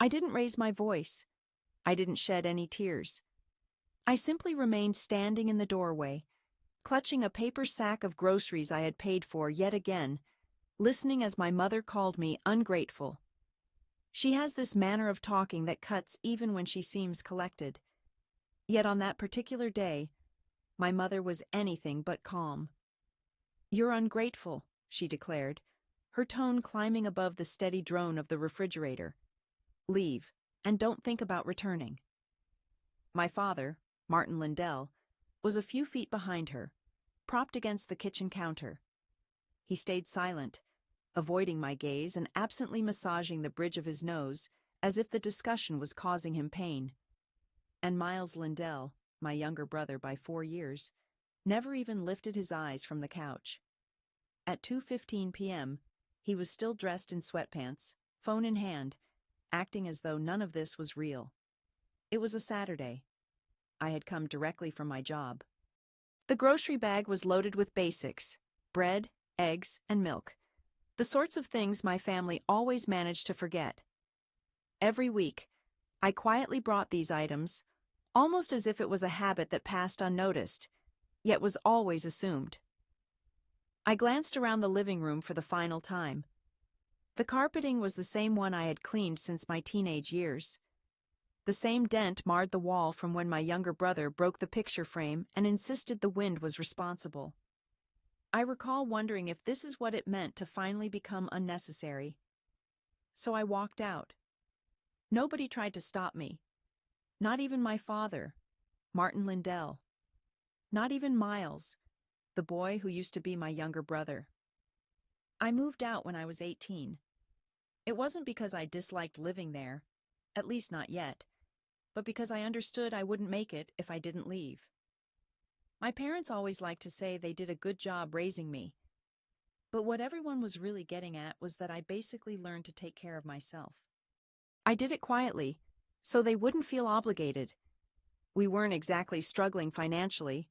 I didn't raise my voice. I didn't shed any tears. I simply remained standing in the doorway, clutching a paper sack of groceries I had paid for yet again, listening as my mother called me ungrateful. She has this manner of talking that cuts even when she seems collected. Yet on that particular day, my mother was anything but calm. "You're ungrateful," she declared, her tone climbing above the steady drone of the refrigerator. "Leave, and don't think about returning." My father, Martin Lindell, was a few feet behind her, propped against the kitchen counter. He stayed silent, avoiding my gaze and absently massaging the bridge of his nose, as if the discussion was causing him pain. And Miles Lindell, my younger brother by 4 years, never even lifted his eyes from the couch. At 2:15 p.m., he was still dressed in sweatpants, phone in hand, acting as though none of this was real. It was a Saturday. I had come directly from my job. The grocery bag was loaded with basics: bread, eggs, and milk. The sorts of things my family always managed to forget. Every week, I quietly brought these items, almost as if it was a habit that passed unnoticed, yet was always assumed. I glanced around the living room for the final time. The carpeting was the same one I had cleaned since my teenage years. The same dent marred the wall from when my younger brother broke the picture frame and insisted the wind was responsible. I recall wondering if this is what it meant to finally become unnecessary. So I walked out. Nobody tried to stop me. Not even my father, Martin Lindell. Not even Miles, the boy who used to be my younger brother. I moved out when I was 18. It wasn't because I disliked living there, at least not yet, but because I understood I wouldn't make it if I didn't leave. My parents always liked to say they did a good job raising me, but what everyone was really getting at was that I basically learned to take care of myself. I did it quietly, so they wouldn't feel obligated. We weren't exactly struggling financially.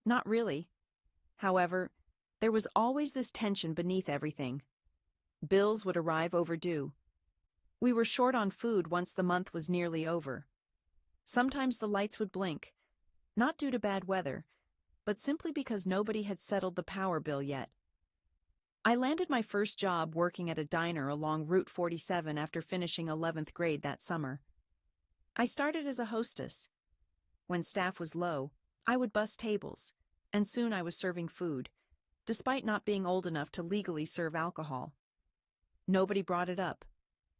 Not really. However, there was always this tension beneath everything. Bills would arrive overdue. We were short on food once the month was nearly over. Sometimes the lights would blink, not due to bad weather, but simply because nobody had settled the power bill yet. I landed my first job working at a diner along Route 47 after finishing 11th grade that summer. I started as a hostess. When staff was low, I would bus tables, and soon I was serving food, despite not being old enough to legally serve alcohol. Nobody brought it up.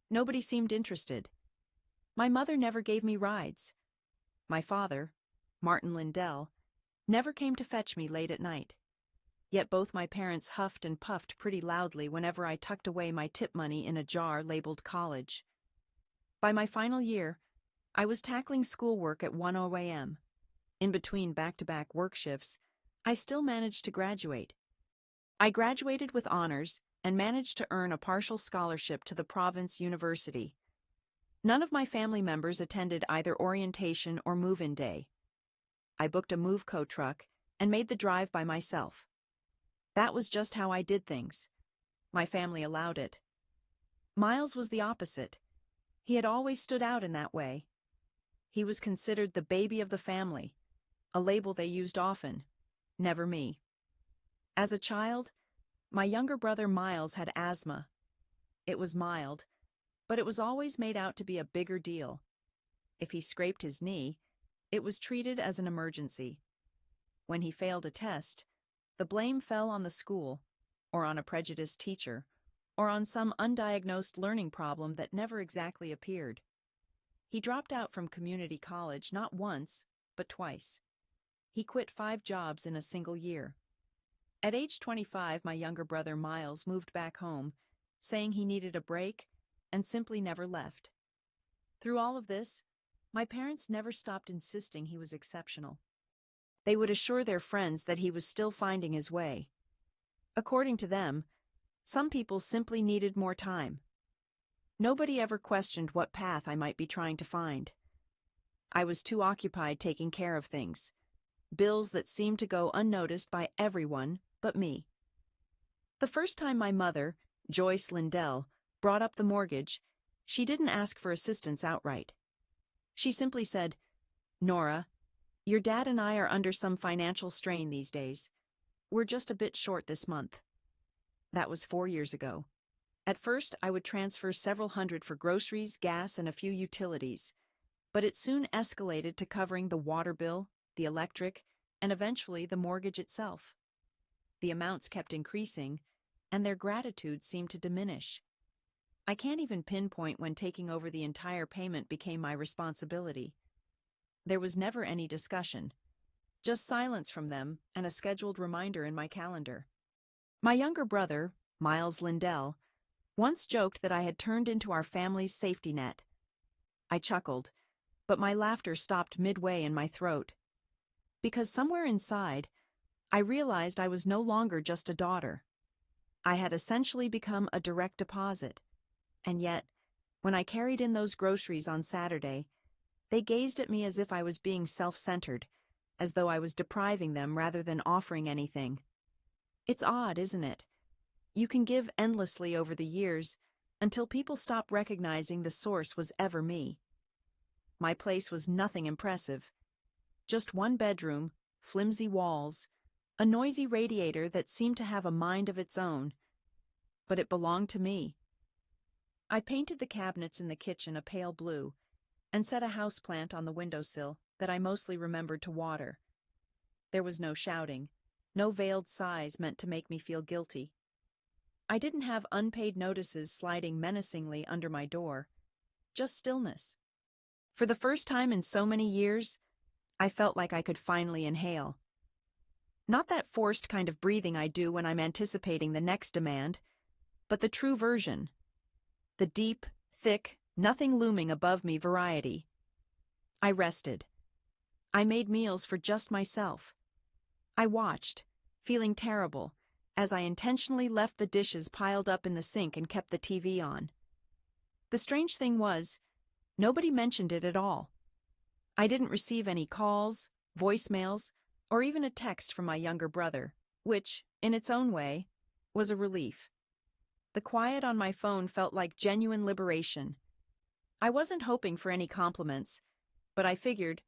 Nobody seemed interested. My mother never gave me rides. My father, Martin Lindell, never came to fetch me late at night. Yet both my parents huffed and puffed pretty loudly whenever I tucked away my tip money in a jar labeled college. By my final year, I was tackling schoolwork at 1:00 a.m. In between back-to-back work shifts, I still managed to graduate. I graduated with honors and managed to earn a partial scholarship to the province university. None of my family members attended either orientation or move-in day. I booked a Moveco truck and made the drive by myself. That was just how I did things. My family allowed it. Miles was the opposite. He had always stood out in that way. He was considered the baby of the family, a label they used often, never me. As a child, my younger brother Miles had asthma. It was mild, but it was always made out to be a bigger deal. If he scraped his knee, it was treated as an emergency. When he failed a test, the blame fell on the school, or on a prejudiced teacher, or on some undiagnosed learning problem that never exactly appeared. He dropped out from community college not once, but twice. He quit 5 jobs in a single year. At age 25, my younger brother Miles moved back home, saying he needed a break, and simply never left. Through all of this, my parents never stopped insisting he was exceptional. They would assure their friends that he was still finding his way. According to them, some people simply needed more time. Nobody ever questioned what path I might be trying to find. I was too occupied taking care of things, bills that seemed to go unnoticed by everyone but me. The first time my mother, Joyce Lindell, brought up the mortgage, She didn't ask for assistance outright. She simply said, "Nora, your dad and I are under some financial strain these days. We're just a bit short this month." That was 4 years ago. At first, I would transfer several hundred for groceries, gas, and a few utilities, but it soon escalated to covering the water bill, the electric, and eventually the mortgage itself. The amounts kept increasing, and their gratitude seemed to diminish. I can't even pinpoint when taking over the entire payment became my responsibility. There was never any discussion, just silence from them and a scheduled reminder in my calendar. My younger brother, Miles Lindell, once joked that I had turned into our family's safety net. I chuckled, but my laughter stopped midway in my throat. Because somewhere inside, I realized I was no longer just a daughter. I had essentially become a direct deposit. And yet, when I carried in those groceries on Saturday, they gazed at me as if I was being self-centered, as though I was depriving them rather than offering anything. It's odd, isn't it? You can give endlessly over the years until people stop recognizing the source was ever me. My place was nothing impressive. Just one bedroom, flimsy walls, a noisy radiator that seemed to have a mind of its own. But it belonged to me. I painted the cabinets in the kitchen a pale blue and set a houseplant on the windowsill that I mostly remembered to water. There was no shouting, no veiled sighs meant to make me feel guilty. I didn't have unpaid notices sliding menacingly under my door, just stillness. For the first time in so many years, I felt like I could finally inhale. Not that forced kind of breathing I do when I'm anticipating the next demand, but the true version. The deep, thick, nothing looming above me variety. I rested. I made meals for just myself. I watched, feeling terrible, as I intentionally left the dishes piled up in the sink and kept the TV on. The strange thing was, nobody mentioned it at all. I didn't receive any calls, voicemails, or even a text from my younger brother, which, in its own way, was a relief. The quiet on my phone felt like genuine liberation. I wasn't hoping for any compliments, but I figured,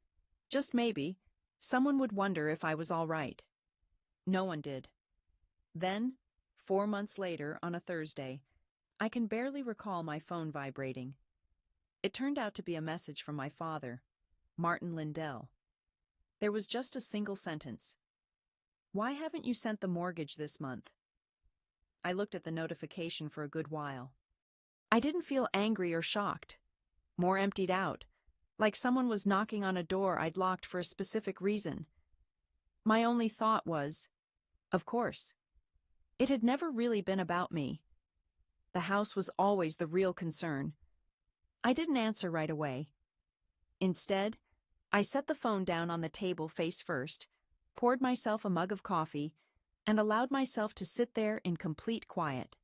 just maybe, someone would wonder if I was all right. No one did. Then, 4 months later, on a Thursday, I can barely recall my phone vibrating. It turned out to be a message from my father, Martin Lindell. There was just a single sentence. "Why haven't you sent the mortgage this month?" I looked at the notification for a good while. I didn't feel angry or shocked, more emptied out, like someone was knocking on a door I'd locked for a specific reason. My only thought was, of course. It had never really been about me. The house was always the real concern. I didn't answer right away. Instead, I set the phone down on the table face first, poured myself a mug of coffee, and allowed myself to sit there in complete quiet.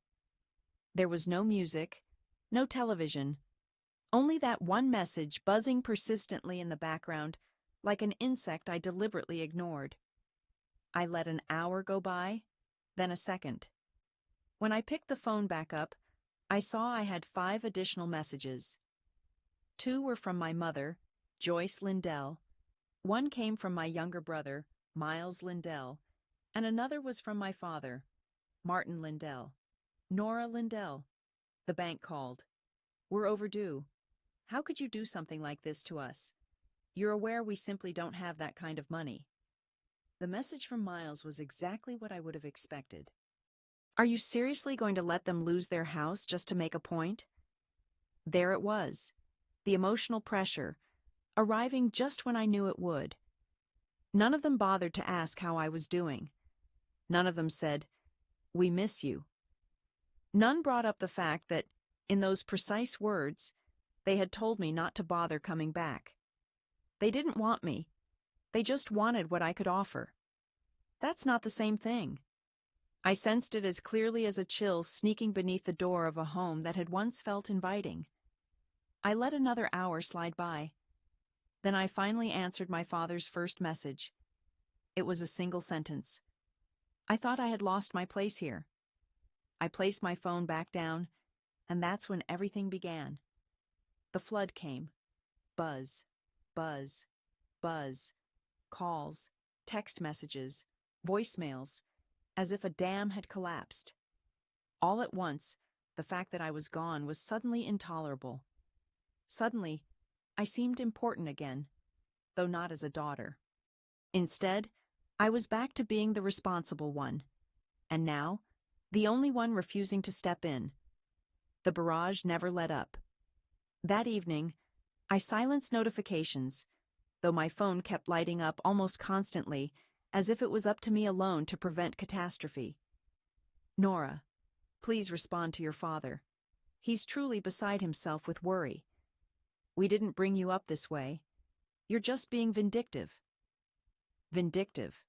There was no music, no television, only that one message buzzing persistently in the background, like an insect I deliberately ignored. I let an hour go by, then a second. When I picked the phone back up, I saw I had 5 additional messages. 2 were from my mother, Joyce Lindell. 1 came from my younger brother, Miles Lindell, and another was from my father, Martin Lindell. "Nora Lindell," the bank called. "We're overdue. How could you do something like this to us? You're aware we simply don't have that kind of money." The message from Miles was exactly what I would have expected. Are you seriously going to let them lose their house just to make a point? There it was, the emotional pressure, arriving just when I knew it would. None of them bothered to ask how I was doing. None of them said, "We miss you." None brought up the fact that, in those precise words, they had told me not to bother coming back. They didn't want me. They just wanted what I could offer. That's not the same thing. I sensed it as clearly as a chill sneaking beneath the door of a home that had once felt inviting. I let another hour slide by. Then I finally answered my father's first message. It was a single sentence. I thought I had lost my place here. I placed my phone back down, and that's when everything began. The flood came. Buzz, buzz, buzz. Calls, text messages, voicemails, as if a dam had collapsed. All at once, the fact that I was gone was suddenly intolerable. Suddenly, I seemed important again, though not as a daughter. Instead, I was back to being the responsible one, and now, the only one refusing to step in. The barrage never let up. That evening, I silenced notifications, though my phone kept lighting up almost constantly, as if it was up to me alone to prevent catastrophe. Nora, please respond to your father. He's truly beside himself with worry. We didn't bring you up this way. You're just being vindictive. Vindictive.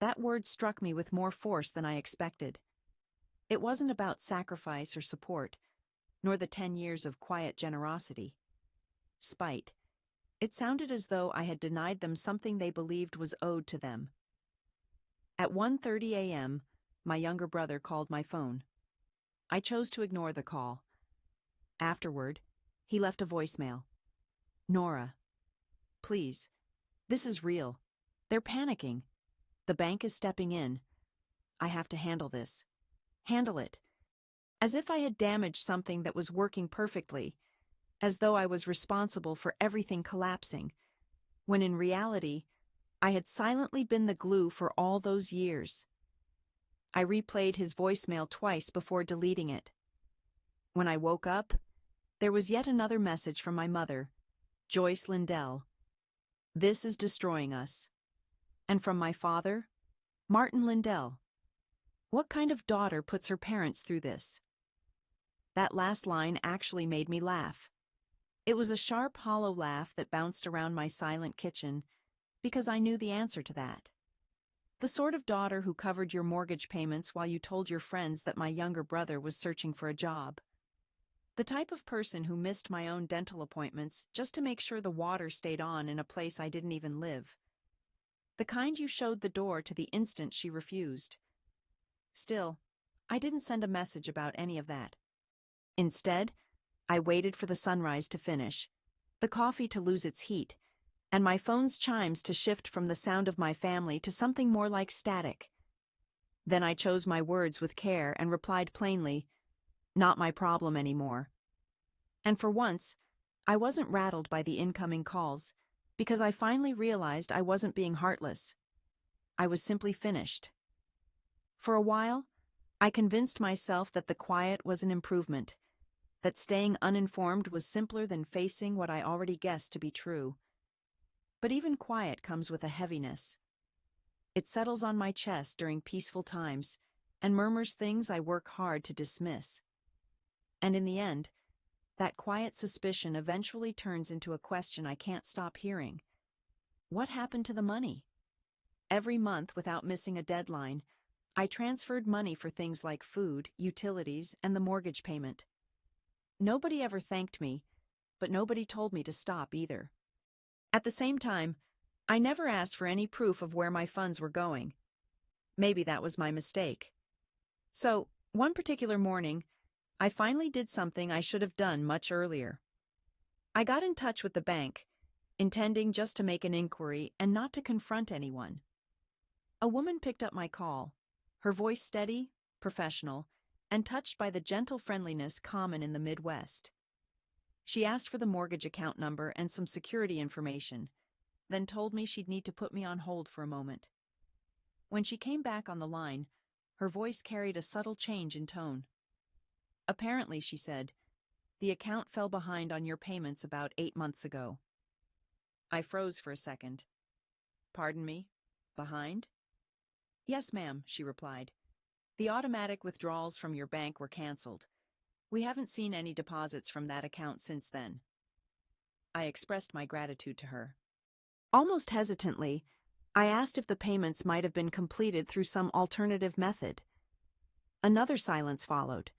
That word struck me with more force than I expected. It wasn't about sacrifice or support, nor the 10 years of quiet generosity. Spite. It sounded as though I had denied them something they believed was owed to them. At 1:30 a.m., my younger brother called my phone. I chose to ignore the call. Afterward, he left a voicemail. Nora, please, this is real. They're panicking. The bank is stepping in. I have to handle this. Handle it. As if I had damaged something that was working perfectly, as though I was responsible for everything collapsing, when in reality, I had silently been the glue for all those years. I replayed his voicemail twice before deleting it. When I woke up, there was yet another message from my mother, Joyce Lindell. This is destroying us. And from my father, Martin Lindell. What kind of daughter puts her parents through this? That last line actually made me laugh. It was a sharp, hollow laugh that bounced around my silent kitchen, because I knew the answer to that. The sort of daughter who covered your mortgage payments while you told your friends that my younger brother was searching for a job. The type of person who missed my own dental appointments just to make sure the water stayed on in a place I didn't even live. The kind you showed the door to the instant she refused. Still, I didn't send a message about any of that. Instead, I waited for the sunrise to finish, the coffee to lose its heat, and my phone's chimes to shift from the sound of my family to something more like static. Then I chose my words with care and replied plainly, "Not my problem anymore." And for once, I wasn't rattled by the incoming calls, because I finally realized I wasn't being heartless. I was simply finished. For a while, I convinced myself that the quiet was an improvement, that staying uninformed was simpler than facing what I already guessed to be true. But even quiet comes with a heaviness. It settles on my chest during peaceful times and murmurs things I work hard to dismiss. And in the end, that quiet suspicion eventually turns into a question I can't stop hearing. What happened to the money? Every month, without missing a deadline, I transferred money for things like food, utilities, and the mortgage payment. Nobody ever thanked me, but nobody told me to stop either. At the same time, I never asked for any proof of where my funds were going. Maybe that was my mistake. So, one particular morning, I finally did something I should have done much earlier. I got in touch with the bank, intending just to make an inquiry and not to confront anyone. A woman picked up my call, her voice steady, professional, and touched by the gentle friendliness common in the Midwest. She asked for the mortgage account number and some security information, then told me she'd need to put me on hold for a moment. When she came back on the line, her voice carried a subtle change in tone. Apparently, she said, the account fell behind on your payments about 8 months ago. I froze for a second. Pardon me? Behind? Yes, ma'am, she replied. The automatic withdrawals from your bank were canceled. We haven't seen any deposits from that account since then. I expressed my gratitude to her. Almost hesitantly, I asked if the payments might have been completed through some alternative method. Another silence followed.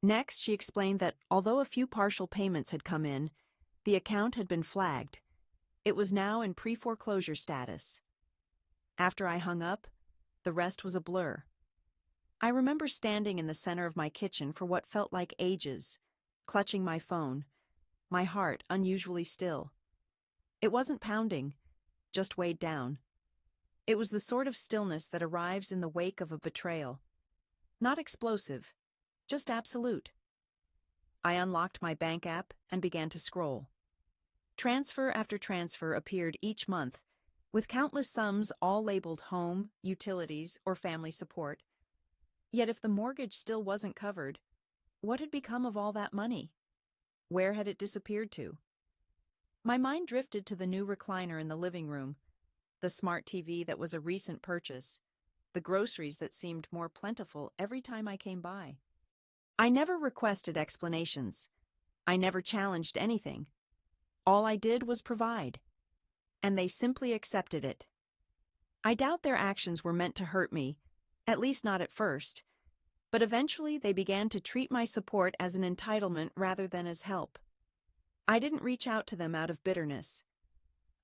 Next, she explained that although a few partial payments had come in, the account had been flagged. It was now in pre-foreclosure status. After I hung up, the rest was a blur. I remember standing in the center of my kitchen for what felt like ages, clutching my phone, my heart unusually still. It wasn't pounding, just weighed down. It was the sort of stillness that arrives in the wake of a betrayal. Not explosive, just absolute. I unlocked my bank app and began to scroll. Transfer after transfer appeared each month, with countless sums all labeled home, utilities, or family support. Yet if the mortgage still wasn't covered, what had become of all that money? Where had it disappeared to? My mind drifted to the new recliner in the living room, the smart TV that was a recent purchase, the groceries that seemed more plentiful every time I came by. I never requested explanations. I never challenged anything. All I did was provide, and they simply accepted it. I doubt their actions were meant to hurt me, at least not at first, but eventually they began to treat my support as an entitlement rather than as help. I didn't reach out to them out of bitterness.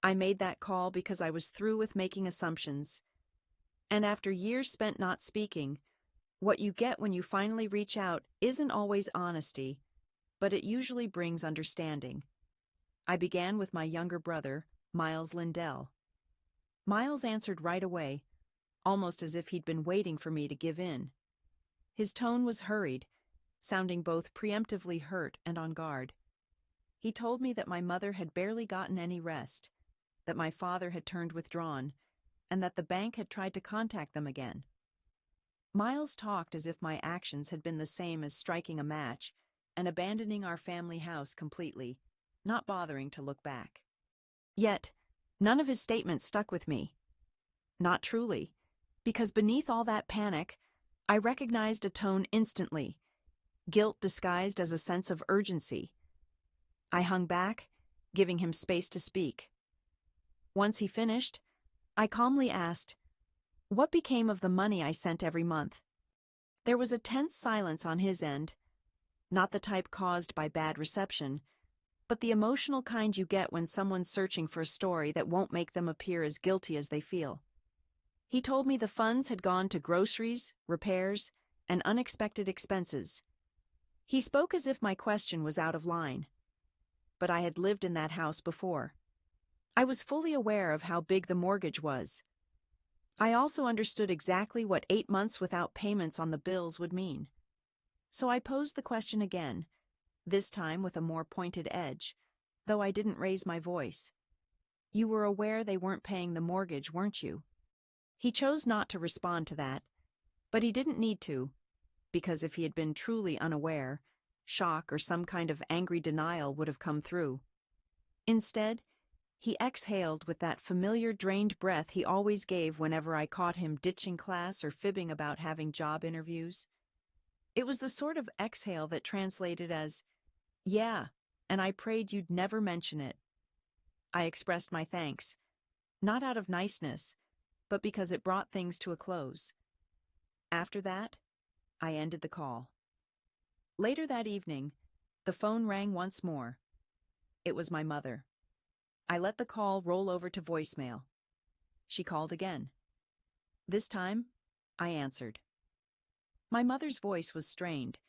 I made that call because I was through with making assumptions. And after years spent not speaking, what you get when you finally reach out isn't always honesty, but it usually brings understanding. I began with my younger brother, Miles Lindell. Miles answered right away, almost as if he'd been waiting for me to give in. His tone was hurried, sounding both preemptively hurt and on guard. He told me that my mother had barely gotten any rest, that my father had turned withdrawn, and that the bank had tried to contact them again. Miles talked as if my actions had been the same as striking a match and abandoning our family house completely, not bothering to look back. Yet, none of his statements stuck with me. Not truly, because beneath all that panic, I recognized a tone instantly, guilt disguised as a sense of urgency. I hung back, giving him space to speak. Once he finished, I calmly asked, "What became of the money I sent every month?" There was a tense silence on his end, not the type caused by bad reception, but the emotional kind you get when someone's searching for a story that won't make them appear as guilty as they feel. He told me the funds had gone to groceries, repairs, and unexpected expenses. He spoke as if my question was out of line. But I had lived in that house before. I was fully aware of how big the mortgage was. I also understood exactly what 8 months without payments on the bills would mean. So I posed the question again, this time with a more pointed edge, though I didn't raise my voice. "You were aware they weren't paying the mortgage, weren't you?" He chose not to respond to that, but he didn't need to, because if he had been truly unaware, shock or some kind of angry denial would have come through. Instead, he exhaled with that familiar drained breath he always gave whenever I caught him ditching class or fibbing about having job interviews. It was the sort of exhale that translated as, "Yeah, and I prayed you'd never mention it." I expressed my thanks, not out of niceness, but because it brought things to a close. After that, I ended the call. Later that evening, the phone rang once more. It was my mother. I let the call roll over to voicemail. She called again. This time, I answered. My mother's voice was strained,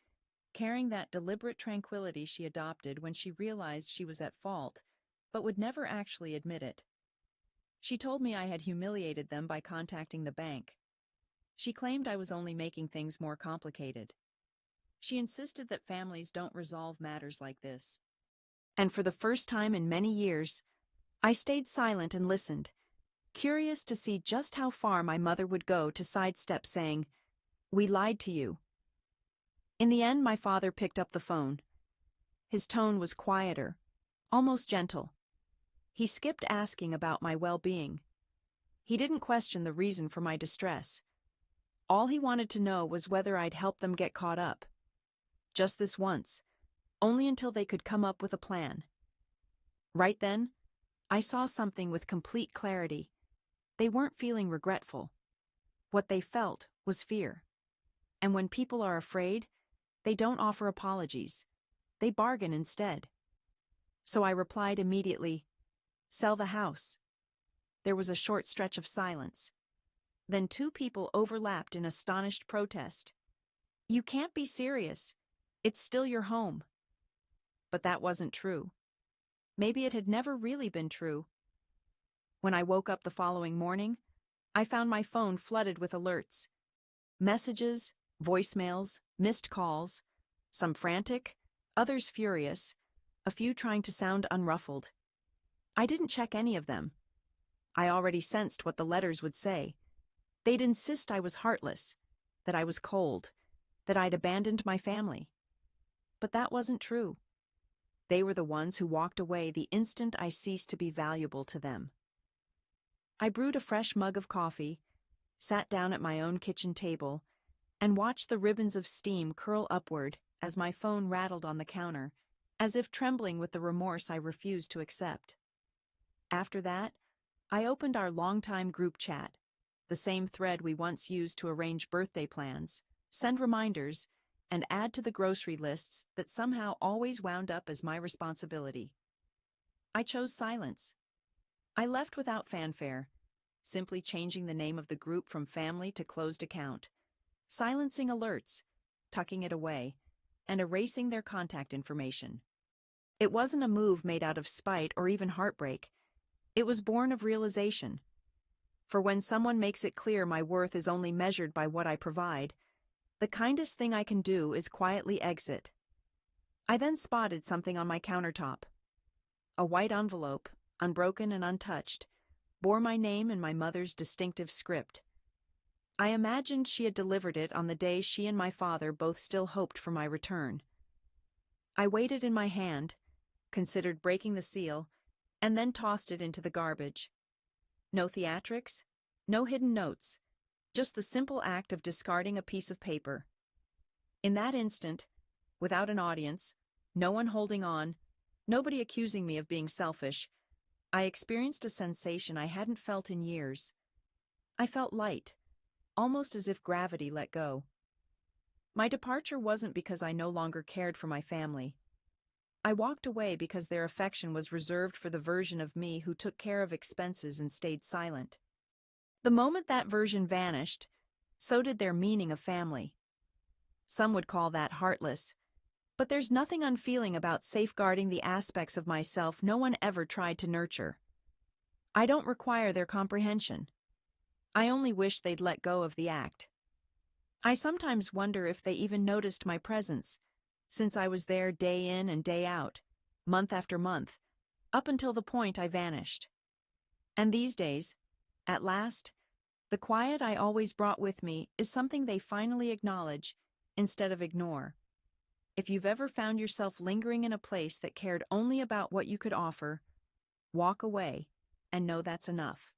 carrying that deliberate tranquility she adopted when she realized she was at fault, but would never actually admit it. She told me I had humiliated them by contacting the bank. She claimed I was only making things more complicated. She insisted that families don't resolve matters like this. And for the first time in many years, I stayed silent and listened, curious to see just how far my mother would go to sidestep saying, "We lied to you." In the end, my father picked up the phone. His tone was quieter, almost gentle. He skipped asking about my well-being. He didn't question the reason for my distress. All he wanted to know was whether I'd help them get caught up. Just this once, only until they could come up with a plan. Right then, I saw something with complete clarity. They weren't feeling regretful. What they felt was fear. And when people are afraid, they don't offer apologies. They bargain instead. So I replied immediately, "Sell the house." There was a short stretch of silence. Then two people overlapped in astonished protest. "You can't be serious. It's still your home." But that wasn't true. maybe it had never really been true. When I woke up the following morning, I found my phone flooded with alerts. Messages, voicemails, missed calls, some frantic, others furious, a few trying to sound unruffled. I didn't check any of them. I already sensed what the letters would say. They'd insist I was heartless, that I was cold, that I'd abandoned my family. But that wasn't true. They were the ones who walked away the instant I ceased to be valuable to them. I brewed a fresh mug of coffee, sat down at my own kitchen table, and watched the ribbons of steam curl upward as my phone rattled on the counter, as if trembling with the remorse I refused to accept. After that, I opened our longtime group chat, the same thread we once used to arrange birthday plans, send reminders, and add to the grocery lists that somehow always wound up as my responsibility. I chose silence. I left without fanfare, simply changing the name of the group from family to closed account, silencing alerts, tucking it away, and erasing their contact information. It wasn't a move made out of spite or even heartbreak. It was born of realization. For when someone makes it clear my worth is only measured by what I provide, the kindest thing I can do is quietly exit. I then spotted something on my countertop. A white envelope, unbroken and untouched, bore my name in my mother's distinctive script. I imagined she had delivered it on the day she and my father both still hoped for my return. I weighed it in my hand, considered breaking the seal, and then tossed it into the garbage. No theatrics, no hidden notes, just the simple act of discarding a piece of paper. In that instant, without an audience, no one holding on, nobody accusing me of being selfish, I experienced a sensation I hadn't felt in years. I felt light, almost as if gravity let go. My departure wasn't because I no longer cared for my family. I walked away because their affection was reserved for the version of me who took care of expenses and stayed silent. The moment that version vanished, so did their meaning of family. Some would call that heartless, but there's nothing unfeeling about safeguarding the aspects of myself no one ever tried to nurture. I don't require their comprehension. I only wish they'd let go of the act. I sometimes wonder if they even noticed my presence, since I was there day in and day out, month after month, up until the point I vanished. And these days, at last, the quiet I always brought with me is something they finally acknowledge instead of ignore. If you've ever found yourself lingering in a place that cared only about what you could offer, walk away and know that's enough.